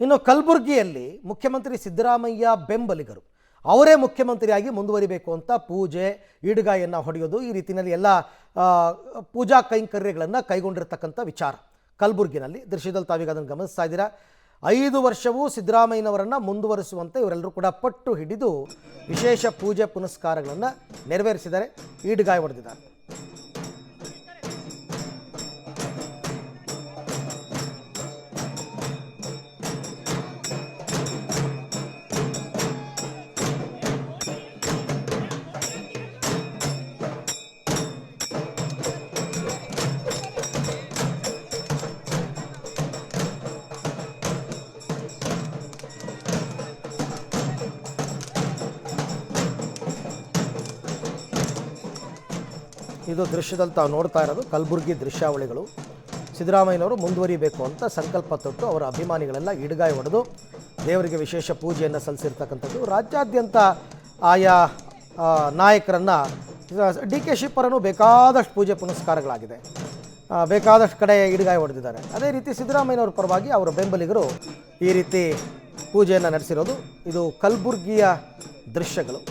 ಇನ್ನು ಕಲಬುರಗಿಯಲ್ಲಿ ಮುಖ್ಯಮಂತ್ರಿ ಸಿದ್ದರಾಮಯ್ಯ ಬೆಂಬಲಿಗರು ಅವರೇ ಮುಖ್ಯಮಂತ್ರಿಯಾಗಿ ಮುಂದುವರಿಬೇಕು ಅಂತ ಪೂಜೆ ಈಡುಗಾಯನ್ನು ಹೊಡೆಯೋದು ಈ ರೀತಿಯಲ್ಲಿ ಎಲ್ಲ ಪೂಜಾ ಕೈಂಕರ್ಯಗಳನ್ನು ಕೈಗೊಂಡಿರತಕ್ಕಂಥ ವಿಚಾರ ಕಲಬುರಗಿನಲ್ಲಿ ದೃಶ್ಯದಲ್ಲಿ ತಾವೀಗ ಅದನ್ನು ಗಮನಿಸ್ತಾ ಇದ್ದೀರಾ. 5 ವರ್ಷವೂ ಸಿದ್ದರಾಮಯ್ಯನವರನ್ನು ಮುಂದುವರಿಸುವಂತೆ ಇವರೆಲ್ಲರೂ ಕೂಡ ಪಟ್ಟು ಹಿಡಿದು ವಿಶೇಷ ಪೂಜೆ ಪುನಸ್ಕಾರಗಳನ್ನು ನೆರವೇರಿಸಿದ್ದಾರೆ, ಈಡುಗಾಯ ಹೊಡೆದಿದ್ದಾರೆ. ಇದು ದೃಶ್ಯದಲ್ಲಿ ತಾವು ನೋಡ್ತಾ ಇರೋದು ಕಲಬುರಗಿ ದೃಶ್ಯಾವಳಿಗಳು. ಸಿದ್ದರಾಮಯ್ಯನವರು ಮುಂದುವರಿಬೇಕು ಅಂತ ಸಂಕಲ್ಪ ತೊಟ್ಟು ಅವರ ಅಭಿಮಾನಿಗಳೆಲ್ಲ ಈಡುಗಾಯ ಹೊಡೆದು ದೇವರಿಗೆ ವಿಶೇಷ ಪೂಜೆಯನ್ನು ಸಲ್ಲಿಸಿರ್ತಕ್ಕಂಥದ್ದು. ರಾಜ್ಯಾದ್ಯಂತ ಆಯಾ ನಾಯಕರನ್ನು ಡಿ ಕೆ ಶಿವಪರನು ಬೇಕಾದಷ್ಟು ಪೂಜೆ ಪುನಸ್ಕಾರಗಳಾಗಿದೆ, ಬೇಕಾದಷ್ಟು ಕಡೆ ಈಡುಗಾಯ ಹೊಡೆದಿದ್ದಾರೆ. ಅದೇ ರೀತಿ ಸಿದ್ದರಾಮಯ್ಯನವ್ರ ಪರವಾಗಿ ಅವರ ಬೆಂಬಲಿಗರು ಈ ರೀತಿ ಪೂಜೆಯನ್ನು ನಡೆಸಿರೋದು ಇದು ಕಲಬುರಗಿಯ ದೃಶ್ಯಗಳು.